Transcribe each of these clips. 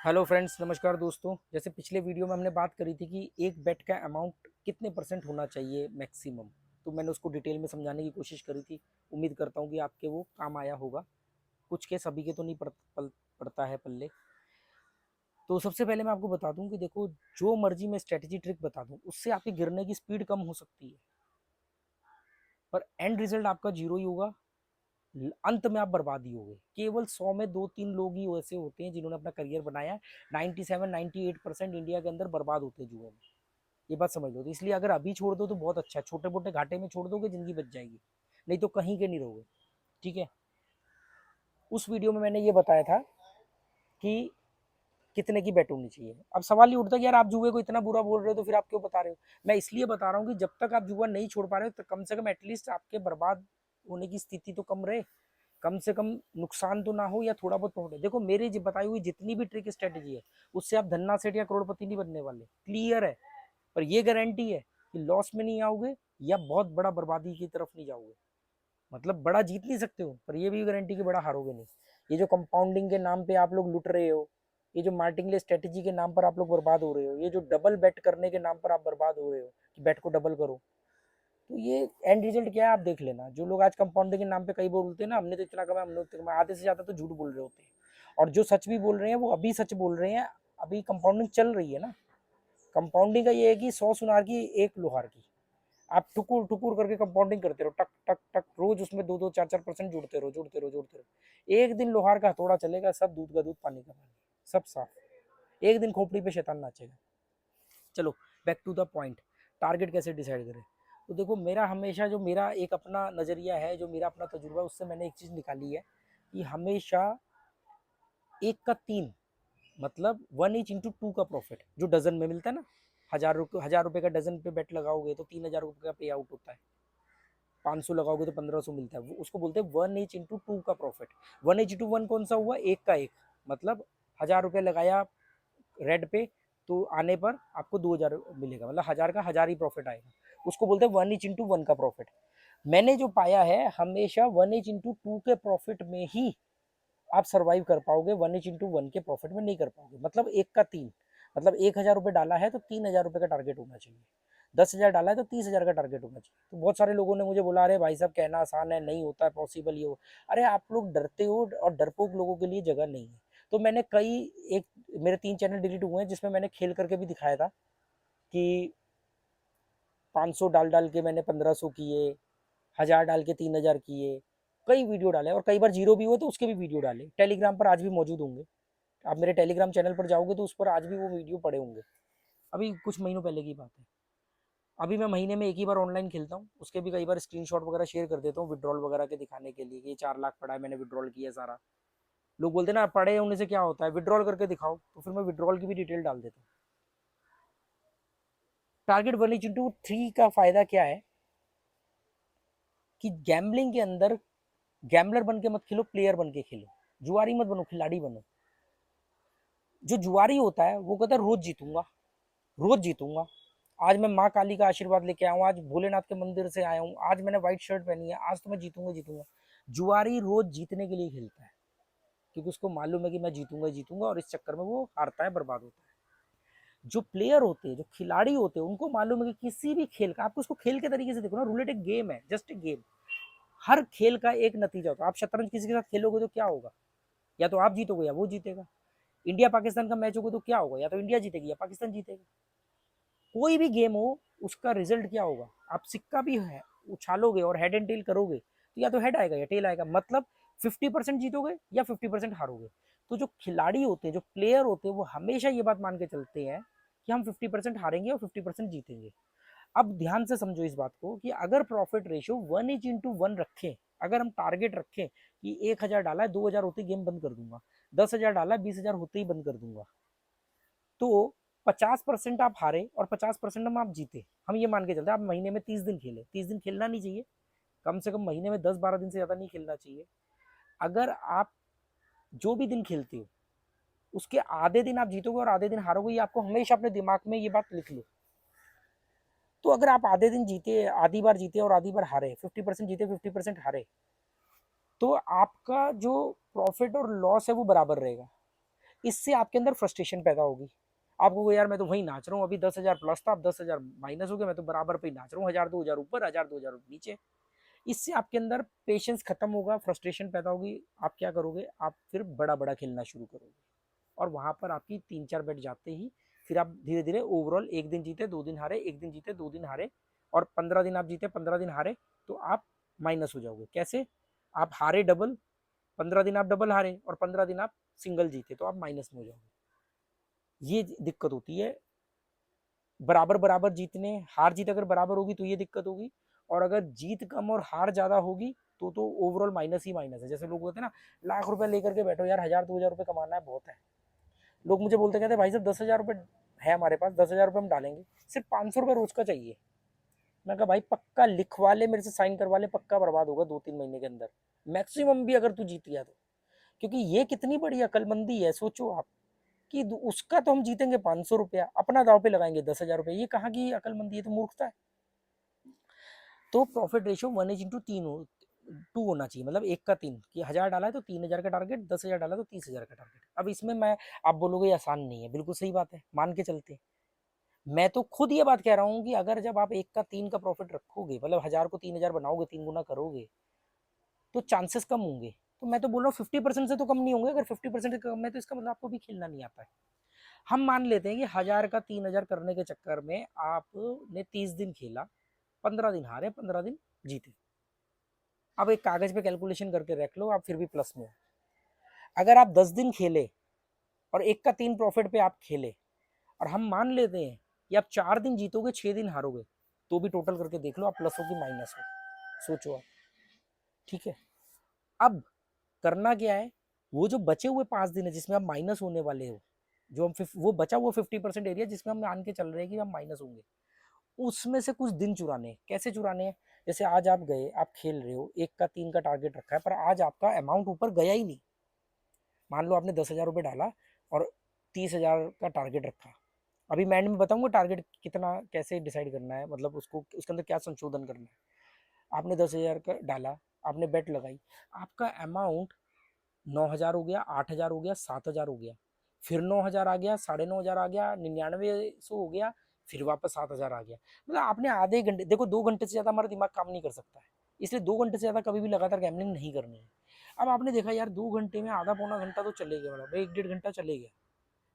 Hello friends, नमस्कार दोस्तों। जैसे पिछले वीडियो में हमने बात करी थी कि एक बेट का अमाउंट कितने परसेंट होना चाहिए मैक्सिमम, तो मैंने उसको डिटेल में समझाने की कोशिश करी थी। उम्मीद करता हूँ कि आपके वो काम आया होगा। कुछ के सभी के तो नहीं पड़ता है पल्ले। तो सबसे पहले मैं आपको बता दूं कि देखो, जो मर्जी मैं स्ट्रेटजी ट्रिक बता दूं उससे आपके गिरने की स्पीड कम हो सकती है, पर एंड रिजल्ट आपका जीरो ही होगा। अंत में आप बर्बाद ही हो गए। केवल 100 में दो तीन लोग ही ऐसे होते हैं जिन्होंने अपना करियर बनाया है। 97-98% इंडिया के अंदर बर्बाद होते हैं जुए में। ये बात समझ लो। तो इसलिए अगर अभी छोड़ दो तो बहुत अच्छा है, छोटे मोटे घाटे में छोड़ दोगे जिंदगी बच जाएगी, नहीं तो कहीं के नहीं रहोगे। ठीक है। उस वीडियो में मैंने ये बताया था कि कितने की बेट होनी चाहिए। अब सवाल ये उठता है कि यार आप जुए को इतना बुरा बोल रहे हो तो फिर आप क्यों बता रहे हो। मैं इसलिए बता रहा हूँ कि जब तक आप जुआ नहीं छोड़ पा रहे हो तो कम से कम एटलीस्ट आपके बर्बाद होने की स्थिति तो कम रहे। कम से कम नुकसान तो ना हो या थोड़ा बहुत प्रॉफिट। देखो, मेरी बताई हुई जितनी भी ट्रिक स्ट्रेटेजी है उससे आप धन्ना सेठ या करोड़पति नहीं बनने वाले, क्लियर है। पर ये गारंटी है कि लॉस में नहीं आओगे या बहुत बड़ा बर्बादी की तरफ नहीं जाओगे। मतलब बड़ा जीत नहीं सकते हो, पर ये भी गारंटी कि बड़ा हारोगे नहीं। ये जो कंपाउंडिंग के नाम पे आप लोग लुट रहे हो, ये जो मार्टिंगले स्ट्रेटेजी के नाम पर आप लोग बर्बाद हो रहे हो, ये जो डबल बेट करने के नाम पर आप बर्बाद हो रहे हो कि बेट को डबल करो, तो ये एंड रिजल्ट क्या है आप देख लेना। जो लोग आज कंपाउंडिंग के नाम पे कई बोलते हैं ना, हमने तो इतना कमाया, हमने तो कमाया, आधे से ज्यादा तो झूठ बोल रहे होते हैं। और जो सच भी बोल रहे हैं वो अभी सच बोल रहे हैं। अभी कंपाउंडिंग चल रही है ना। कंपाउंडिंग का ये है कि 100 सुनार की एक लोहार की। आप टुकुर टुकुर करके कंपाउंडिंग करते रहो, टक टक टक, रोज उसमें 2-2 4-4% जुड़ते रहो, जुड़ते रहो, जुड़ते रहो। एक दिन लोहार का हथौड़ा चलेगा, सब दूध का दूध पानी का पानी, सब साफ। एक दिन खोपड़ी पे शैतान नाचेगा। चलो, back to the point. Target कैसे डिसाइड करें। तो देखो, मेरा हमेशा जो मेरा एक अपना नज़रिया है, जो मेरा अपना तजुर्बा है, उससे मैंने एक चीज़ निकाली है कि हमेशा एक का तीन, मतलब 1 इंटू 2 का प्रॉफिट जो डजन में मिलता है ना। 1000 रुपये का डजन पे बेट लगाओगे तो 3000 रुपये का पे आउट होता है। 500 लगाओगे तो 1500 मिलता है। वो उसको बोलते हैं 1 इंटू 2 का प्रॉफिट। 1 इंटू 1 कौन सा हुआ, एक का एक। मतलब 1000 रुपये लगाया रेड पे, तो आने पर आपको 2000 मिलेगा, मतलब 1000 का 1000 ही प्रॉफिट आएगा। उसको बोलते हैं 1 इंटू 1 का प्रॉफिट। मैंने जो पाया है, हमेशा 1 इंटू 2 के प्रॉफिट में ही आप सर्वाइव कर पाओगे, 1 इंटू 1 के प्रॉफिट में नहीं कर पाओगे। मतलब एक का तीन, मतलब 1000 रुपये डाला है तो 3000 रुपये का टारगेट होना चाहिए। 10,000 डाला है तो 30,000 का टारगेट होना चाहिए। तो बहुत सारे लोगों ने मुझे बोला, अरे भाई साहब कहना आसान है, नहीं होता है पॉसिबल ये हो। अरे आप लोग डरते हो, और डरपोक लोगों के लिए जगह नहीं है। तो मैंने कई, एक मेरे 3 चैनल डिलीट हुए हैं जिसमें मैंने खेल करके भी दिखाया था कि 500 डाल डाल के मैंने 1500 किए, 1000 डाल के 3000 किए। कई वीडियो डाले और कई बार जीरो भी हुए तो उसके भी वीडियो डाले। टेलीग्राम पर आज भी मौजूद होंगे। आप मेरे टेलीग्राम चैनल पर जाओगे तो उस पर आज भी वो वीडियो पड़े होंगे। अभी कुछ महीनों पहले की बात है। अभी मैं महीने में एक ही बार ऑनलाइन खेलता हूँ, उसके भी कई बार स्क्रीनशॉट वगैरह शेयर कर देता हूँ विड्रॉल वगैरह के दिखाने के लिए कि ये 4 लाख पड़ा है, मैंने विड्रॉल किया सारा। लोग बोलते हैं ना पड़े होने से क्या होता है, विड्रॉल करके दिखाओ, तो फिर मैं विड्रॉल की भी डिटेल डाल देता हूँ। टारगेट 1 इंटू 3 का फायदा क्या है कि गैम्बलिंग के अंदर गैम्बलर बन के मत खेलो, प्लेयर बन के खेलो। जुआरी मत बनो, खिलाड़ी बनो। जो जुआरी होता है वो कहता है रोज जीतूंगा, रोज जीतूंगा। आज मैं माँ काली का आशीर्वाद लेके आया हूँ, आज भोलेनाथ के मंदिर से आया हूँ, आज मैंने व्हाइट शर्ट पहनी है, आज तो मैं जीतूंगा जीतूंगा। जुआरी रोज जीतने के लिए खेलता है, क्योंकि उसको मालूम है कि मैं जीतूंगा जीतूंगा, और इस चक्कर में वो हारता है, बर्बाद होता है। जो प्लेयर होते हैं, जो खिलाड़ी होते हैं, उनको मालूम है कि किसी भी खेल का, आपको उसको खेल के तरीके से देखो ना, रूलेट एक गेम है, जस्ट एक गेम। हर खेल का एक नतीजा होता है। आप शतरंज किसी के साथ खेलोगे तो क्या होगा, या तो आप जीतोगे या वो जीतेगा। इंडिया पाकिस्तान का मैच होगा तो क्या होगा, या तो इंडिया जीतेगी या पाकिस्तान जीतेगा। कोई भी गेम हो, उसका रिजल्ट क्या होगा। आप सिक्का भी है उछालोगे और हेड एंड टेल करोगे तो या तो हेड आएगा या टेल आएगा। मतलब 50% जीतोगे या 50% हारोगे। तो जो खिलाड़ी होते हैं, जो प्लेयर होते हैं, वो हमेशा ये बात मान के चलते हैं कि हम 50% हारेंगे और 50% जीतेंगे। अब ध्यान से समझो इस बात को कि अगर प्रॉफिट रेशियो 1:1 रखें, अगर हम टारगेट रखें कि 1000 डाला है, 2000 होते ही गेम बंद कर दूंगा, 10,000 डाला है, 20,000 होते ही बंद कर दूंगा, तो 50% आप हारे और 50% हम आप जीते। हम ये मान के चलते हैं, आप महीने में 30 दिन खेले, 30 दिन खेलना नहीं चाहिए, कम से कम महीने में 10-12 दिन से ज़्यादा नहीं खेलना चाहिए। अगर आप जो भी दिन खेलते हो उसके आधे दिन आप जीतोगे और आधे दिन हारोगे, ये आपको हमेशा अपने दिमाग में ये बात लिख लो। तो अगर आप आधे दिन जीते, आधी बार जीते और आधी बार हारे, 50% जीते 50% हारे, तो आपका जो प्रॉफिट और लॉस है वो बराबर रहेगा। इससे आपके अंदर फ्रस्ट्रेशन पैदा होगी। आपको यार मैं तो वही नाच रहा हूँ, अभी 10,000 प्लस था, अब 10,000 माइनस हो गया, मैं तो बराबर पे ही नाच रहा हूँ, 1,000 2,000 ऊपर, 1,000 2,000 नीचे। इससे आपके अंदर पेशेंस खत्म होगा, फ्रस्ट्रेशन पैदा होगी। आप क्या करोगे, आप फिर बड़ा बड़ा खेलना शुरू करोगे, और वहां पर आपकी 3-4 बेट जाते ही फिर आप धीरे धीरे ओवरऑल, एक दिन जीते 2 दिन हारे, एक दिन जीते 2 दिन हारे, और 15 दिन आप जीते 15 दिन हारे, तो आप माइनस हो जाओगे। कैसे? आप हारे डबल, 15 दिन आप डबल हारे, और 15 दिन आप सिंगल जीते, तो आप माइनस में हो जाओगे। ये दिक्कत होती है। बराबर बराबर जीतने, हार जीत अगर बराबर होगी तो ये दिक्कत होगी, और अगर जीत कम और हार ज्यादा होगी तो ओवरऑल माइनस ही माइनस है। जैसे लोग बोलते हैं ना, लाख रुपए लेकर के बैठो यार, 1,000 2,000 रुपए कमाना है, बहुत है। लोग मुझे बोलते कहते भाई साहब 10,000 रुपए है हमारे पास, 10,000 रुपए हम डालेंगे, सिर्फ 500 रुपए रोज का चाहिए। मैं कहा भाई पक्का लिखवा ले, मेरे से साइन करवा ले, पक्का बर्बाद होगा 2-3 महीने के अंदर, मैक्सिमम भी अगर तू जीत गया तो। क्योंकि ये कितनी बड़ी अकलमंदी है, सोचो आप, कि उसका तो हम जीतेंगे 500 रुपया, अपना दाव पे लगाएंगे 10,000 रुपये, ये कहाँ की अकलमंदी है, तो मूर्खता है। तो प्रॉफिट रेशियो 1:3 हो, 2 होना चाहिए, मतलब 1 का 3, कि 1,000 डाला है तो 3,000 का टारगेट, 10,000 डाला तो 30,000 का टारगेट। अब इसमें मैं, आप बोलोगे ये आसान नहीं है, बिल्कुल सही बात है, मान के चलते। मैं तो खुद ये बात कह रहा हूँ कि अगर जब आप 1 का 3 का प्रॉफिट रखोगे, मतलब 1,000 को 3,000 बनाओगे, 3 गुना करोगे, तो चांसेस कम होंगे। तो मैं तो बोल रहा हूँ 50% से तो कम नहीं होंगे। अगर 50% से कम है तो इसका मतलब आपको भी खेलना नहीं आता है। हम मान लेते हैं कि 1,000 का 3,000 करने के चक्कर में आपने 30 दिन खेला, 15 दिन हारे, 15 दिन जीते। अब एक कागज पे कैलकुलेशन करके रख लो, आप फिर भी प्लस में हो। अगर आप 10 दिन खेले और 1 का 3 प्रॉफिट पे आप खेले, और हम मान लेते हैं कि आप 4 दिन जीतोगे, 6 दिन हारोगे, तो भी टोटल करके देख लो आप प्लस हो कि माइनस हो, सोचो आप। ठीक है, अब करना क्या है, वो जो बचे हुए 5 दिन है जिसमें आप माइनस होने वाले हो, जो हम वो बचा हुआ 50% एरिया जिसमें हम मान के चल रहे हैं कि हम माइनस होंगे, उसमें से कुछ दिन चुराने हैं। कैसे चुराने हैं? जैसे आज आप गए, आप खेल रहे हो, 1 का 3 का टारगेट रखा है, पर आज आपका अमाउंट ऊपर गया ही नहीं। मान लो आपने 10,000 रुपये डाला और 30,000 का टारगेट रखा। अभी मैं एंड में बताऊंगा टारगेट कितना कैसे डिसाइड करना है, मतलब उसको उसके अंदर क्या संशोधन करना है। आपने 10,000 का डाला, आपने बेट लगाई, आपका अमाउंट 9,000 हो गया, 8,000 हो गया, 7,000 हो गया, फिर 9,000 आ गया, 9,500 आ गया, 9900 हो गया, फिर वापस 7,000 आ गया। मतलब आपने आधे घंटे, देखो 2 घंटे से ज्यादा हमारा दिमाग काम नहीं कर सकता है, इसलिए 2 घंटे से ज्यादा कभी भी लगातार गैम्बलिंग नहीं करनी है। अब आपने देखा यार 2 घंटे में आधा पौना घंटा तो चले गया, मतलब 1-1.5 घंटा चले गया,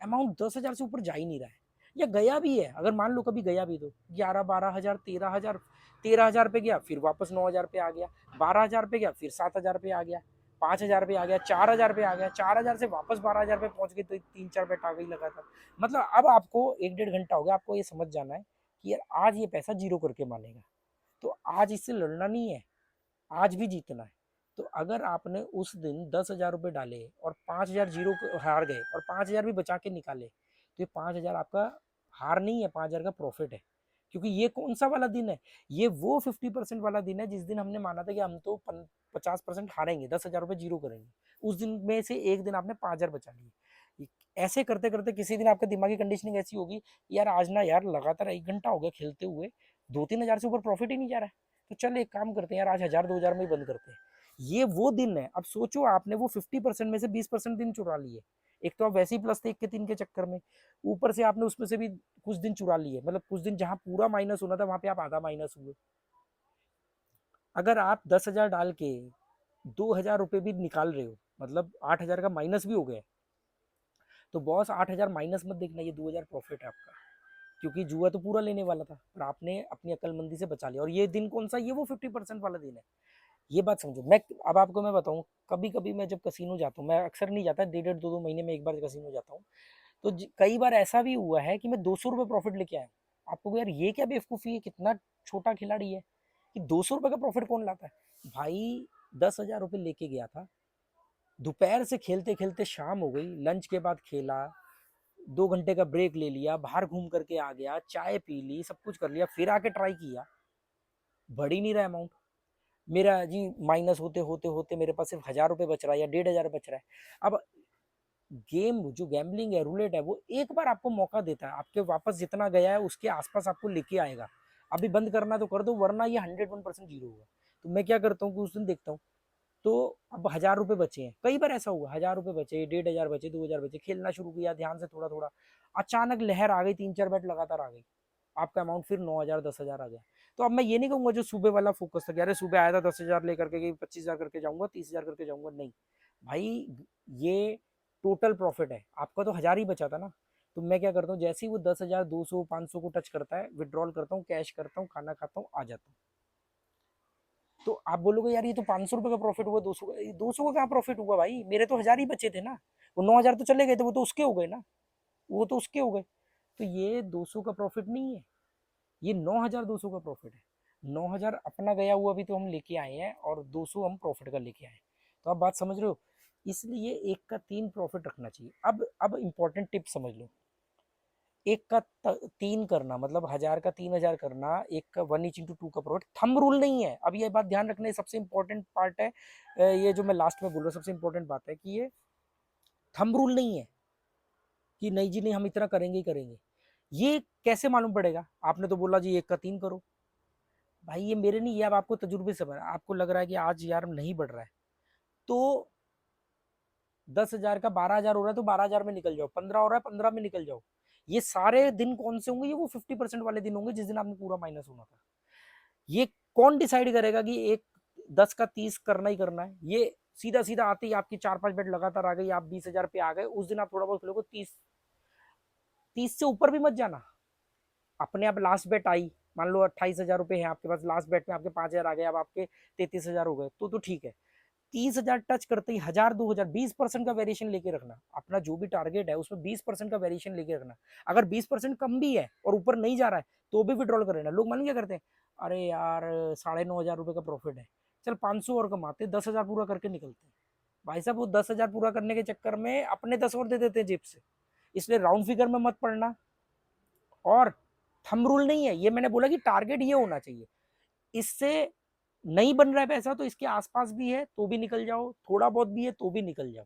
अमाउंट 10,000 से ऊपर जा ही नहीं रहा है, या गया भी है, अगर मान लो कभी गया भी तो 11-12,000, 13,000, 13,000 पे गया, फिर वापस 9,000 पे आ गया, 12,000 पे गया, फिर 7,000 पे आ गया, 5,000 पे आ गया, 4,000 पे आ गया, 4,000 से वापस 12,000 पे पहुंच गए, तो 3-4 बेट आ गई लगातार। मतलब अब आपको 1-1.5 घंटा हो गया, आपको ये समझ जाना है कि यार आज ये पैसा जीरो करके मानेगा, तो आज इससे लड़ना नहीं है, आज भी जीतना है। तो अगर आपने उस दिन 10,000 रुपये डाले और 5,000 जीरो हार गए और 5,000 भी बचा के निकाले, तो ये 5,000 आपका हार नहीं है, 5,000 का प्रॉफिट है। क्योंकि ये कौन सा वाला दिन है, ये वो 50% वाला दिन है जिस दिन हमने माना था कि हम तो 50% हारेंगे, 10,000 रुपये जीरो करेंगे। उस दिन में से एक दिन आपने 5,000 बचा लिए। ऐसे करते करते किसी दिन आपका दिमागी कंडीशनिंग ऐसी होगी, यार आज ना यार लगातार 1 घंटा हो गया खेलते हुए, 2-3 हजार से ऊपर प्रॉफिट ही नहीं जा रहा है, तो चल एक काम करते हैं यार, आज 1,000 2,000 में ही बंद करते हैं। ये वो दिन है। अब सोचो आपने वो 50% में से 20% दिन चुरा लिए। एक तो आप वैसे ही प्लस थे 1 के 3 के चक्कर में, ऊपर से आपने उसमें से भी कुछ दिन चुरा लिए, मतलब कुछ दिन जहां पूरा माइनस होना था वहां पे आप आधा माइनस हुए। अगर आप 10,000 डाल के 2,000 रुपये भी निकाल रहे हो, मतलब 8,000 का माइनस भी हो गया, तो बॉस 8,000 माइनस मत देखना, ये 2,000 प्रॉफिट है आपका। क्योंकि जुआ तो पूरा लेने वाला था, पर आपने अपनी अकलमंदी से बचा लिया। और ये दिन कौन सा, ये वो 50% वाला दिन है। ये बात समझो। मैं अब आपको मैं बताऊं, कभी कभी मैं जब कसिनो जाता हूँ, मैं अक्सर नहीं जाता, 1.5 1.5 2 2 महीने में एक बार कसिनो जाता हूँ, तो कई बार ऐसा भी हुआ है कि मैं 200 रुपये प्रॉफिट लेके आया। आपको यार ये क्या बेवकूफ़ी है, कितना छोटा खिलाड़ी है कि 200 रुपये का प्रॉफिट कौन लाता है। भाई 10,000 रुपये लेके गया था, दोपहर से खेलते खेलते शाम हो गई, लंच के बाद खेला, 2 घंटे का ब्रेक ले लिया, बाहर घूम करके आ गया, चाय पी ली, सब कुछ कर लिया, फिर आके ट्राई किया, बढ़ ही नहीं रहा अमाउंट मेरा जी। माइनस होते होते होते मेरे पास सिर्फ 1,000 रुपये बच रहा है या 1,500 बच रहा है। अब गेम जो गैम्बलिंग है, रूलेट है, वो एक बार आपको मौका देता है, आपके वापस जितना गया है उसके आसपास आपको लेके आएगा। अभी बंद करना तो कर दो, वरना ये 101% जीरो होगा। तो मैं क्या करता हूँ कि उस दिन देखता हूँ तो अब 1000 रुपये बचे हैं, कई बार ऐसा हुआ 1000 रुपये बचे, 1500 बचे, 2000 बचे, खेलना शुरू किया ध्यान से थोड़ा थोड़ा, अचानक लहर आ गई, 3-4 बेट लगातार आ गई, आपका अमाउंट फिर 9000 10,000 आ गया। तो अब मैं ये नहीं कहूंगा जो सुबह वाला फोकस था कि अरे सुबह आया था 10,000 लेकर के 25,000 करके जाऊंगा, 30,000 करके जाऊंगा, नहीं भाई, ये टोटल प्रॉफिट है, आपका तो 1000 ही बचा था ना। तो मैं क्या करता हूँ, जैसे ही वो 10,000 200 500 को टच करता है, विड्रॉल करता हूँ, कैश करता हूँ, खाना खाता हूँ, आ जाता हूँ। तो आप बोलोगे यार ये तो 500 रुपए का प्रॉफिट हुआ, 200 का, 200 का क्या प्रॉफिट हुआ भाई, मेरे तो 1000 ही बचे थे ना, वो 9000 तो चले गए थे, वो तो उसके हो गए ना, वो तो उसके हो गए। तो ये 200 का प्रॉफिट नहीं है, ये 9200 का प्रॉफिट है। 9000 अपना गया हुआ भी तो हम लेके आए हैं, और 200 हम प्रॉफिट का लेके आए हैं। तो आप बात समझ रहे हो, इसलिए एक का 3 प्रॉफिट रखना चाहिए। अब इंपॉर्टेंट टिप समझ लो, एक का 3 करना मतलब 1000 का 3000 करना, एक का 1:2 का प्रॉफिट, थंब रूल नहीं है। अब ये बात ध्यान रखना, सबसे इंपॉर्टेंट पार्ट है, ये जो मैं लास्ट में बोल रहा हूँ सबसे इंपॉर्टेंट बात है कि ये थंब रूल नहीं है कि नहीं जी नहीं हम इतना करेंगे ही करेंगे। ये कैसे मालूम पड़ेगा, आपने तो बोला जी एक का 3 करो, भाई ये मेरे नहीं, ये अब आपको तजुर्बे से बना, आपको लग रहा है कि आज यार नहीं बढ़ रहा है, तो 10,000 का 12,000 हो रहा है तो 12,000 में निकल जाओ, 15 हो रहा है 15 में निकल जाओ। ये सारे दिन कौन से होंगे, ये वो 50% वाले दिन होंगे जिस दिन आपने पूरा माइनस होना था। ये कौन डिसाइड करेगा कि एक 10 का 30 करना ही करना है, ये सीधा सीधा आते ही आपकी 4-5 बेट लगातार आ गई, आप 20,000 पे आ गए, उस दिन आप थोड़ा बहुत खेलोगे, 30 से ऊपर भी मत जाना, अपने आप लास्ट बेट आई, मान लो 28,000 रुपए है आपके पास, लास्ट बेट में आपके 5,000 आ गए, अब आपके 33,000 हो गए, तो ठीक है। 30,000 टच करते ही 1,000 2,000 20% का वेरिएशन लेके रखना, अपना जो भी टारगेट है उसमें 20% का वेरिएशन लेके रखना। अगर 20% कम भी है और ऊपर नहीं जा रहा है तो भी विड्रॉल कर लेना। लोग मालूम क्या करते हैं, अरे यार 9,500 रुपए का प्रॉफिट है, चल 500 और कमाते, 10,000 पूरा करके निकलते हैं। भाई साहब वो 10,000 पूरा करने के चक्कर में अपने 10 और दे देते हैं जेब से। इसलिए राउंड फिगर में मत पड़ना, और थंब रूल नहीं है, ये मैंने बोला कि टारगेट ये होना चाहिए, इससे नहीं बन रहा है पैसा तो इसके आसपास भी है तो भी निकल जाओ, थोड़ा बहुत भी है तो भी निकल जाओ,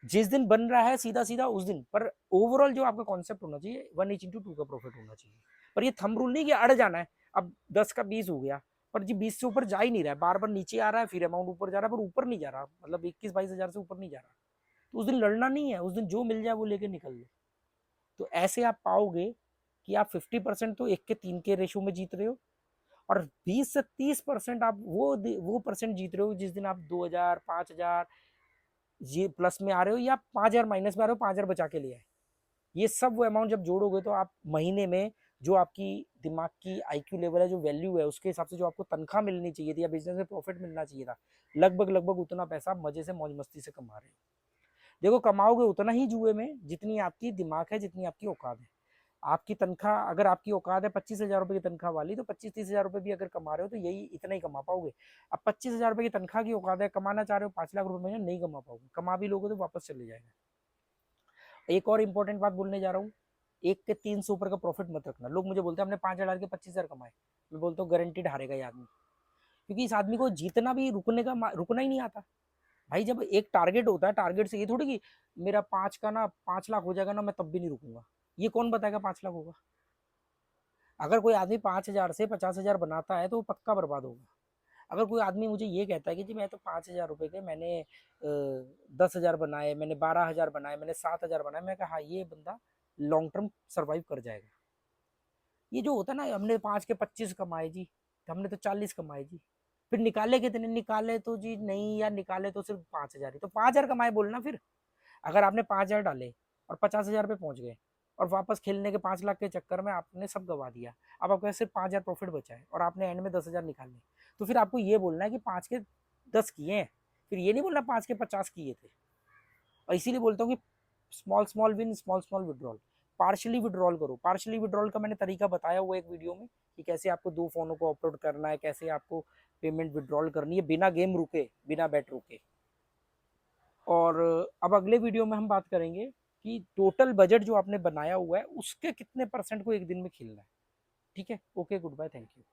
जिस दिन बन रहा है सीधा सीधा उस दिन। पर ओवरऑल जो आपका कॉन्सेप्ट होना चाहिए 1:2 का प्रॉफिट होना चाहिए। पर ये थंब रूल नहीं कि अड़ जाना है, अब 10 का 20 हो गया, पर जी 20 से ऊपर जा ही नहीं रहा है, बार बार नीचे आ रहा है, फिर अमाउंट ऊपर जा रहा है, पर ऊपर नहीं जा रहा, मतलब 21-22 हजार से ऊपर नहीं जा रहा, तो उस दिन लड़ना नहीं है, उस दिन जो मिल जाए वो लेके निकल लो। तो ऐसे आप पाओगे कि आप 50% तो 1 के 3 के रेशो में जीत रहे हो, और 20 से 30% आप वो परसेंट जीत रहे हो जिस दिन आप 2,000 5,000 ये प्लस में आ रहे हो, या 5,000 माइनस में आ रहे हो, 5,000 बचा के लिए आए। ये सब वो अमाउंट जब जोड़ोगे तो आप महीने में जो आपकी दिमाग की आईक्यू लेवल है, जो वैल्यू है, उसके हिसाब से जो आपको तनख्वाह मिलनी चाहिए थी या बिजनेस में प्रॉफिट मिलना चाहिए था, लगभग लगभग उतना पैसा मजे से मौज मस्ती से कमा रहे हो। देखो कमाओगे उतना ही जुए में जितनी आपकी दिमाग है, जितनी आपकी औकात है। आपकी तनख्वाह अगर आपकी औकात है 25,000 रुपए की तनख्वाह वाली, तो 25-30 हजार रुपए भी अगर कमा रहे हो तो यही इतना ही कमा पाओगे। अब 25,000 रुपए की तनख्वाह की औकात है, कमाना चाह रहे हो 5 लाख रुपए महीने, नहीं कमा पाओगे, कमा भी लोगे तो वापस चले जाएगा। एक और इंपॉर्टेंट बात बोलने जा रहा हूँ, 1 के 3 से ऊपर का प्रॉफिट मत रखना। लोग मुझे बोलते हैं हमने 5,000 के 25,000 कमाए, मैं बोलता हूँ गारंटीड हारेगा ये आदमी, क्योंकि इस आदमी को जीतना भी रुकना ही नहीं आता। भाई जब एक टारगेट होता है, टारगेट से ये थोड़ी कि मेरा 5 का ना 5 लाख हो जाएगा ना मैं तब भी नहीं रुकूंगा, ये कौन बताएगा 5 लाख होगा। अगर कोई आदमी 5,000 से 50,000 बनाता है तो वो पक्का बर्बाद होगा। अगर कोई आदमी मुझे ये कहता है कि जी मैं तो 5,000 रुपए के मैंने 10,000 बनाए, मैंने 12,000 बनाए, मैंने 7,000 बनाए, मैं कहा हाँ ये बंदा लॉन्ग टर्म सर्वाइव कर जाएगा। ये जो होता है ना हमने 5 के 25 कमाए जी, तो हमने तो 40 कमाए जी, फिर निकाले कितने, निकाले तो जी नहीं यार, निकाले तो सिर्फ 5,000 ही, तो 5,000 कमाए बोलना फिर। अगर आपने 5,000 डाले और 50,000 पे पहुंच गए, और वापस खेलने के 5 लाख के चक्कर में आपने सब गवा दिया, अब आपके सिर्फ 5,000 प्रॉफिट बचा है और आपने एंड में 10,000 निकाले, तो फिर आपको ये बोलना है कि 5 के 10 किए हैं, फिर ये नहीं बोलना 5 के 50 किए थे। और इसीलिए बोलता हूँ कि small small win, small small withdrawal, partially withdrawal करो। पार्शली विड्रॉल का मैंने तरीका बताया हुआ एक वीडियो में कि कैसे आपको 2 फोनों को अपलोड करना है, कैसे आपको पेमेंट विड्रॉल करनी है बिना गेम रुके, बिना बैट रुके। और अब अगले वीडियो में हम बात करेंगे कि टोटल बजट जो आपने बनाया हुआ है उसके कितने परसेंट को एक दिन में खेलना है। ठीक है, okay, goodbye, thank you.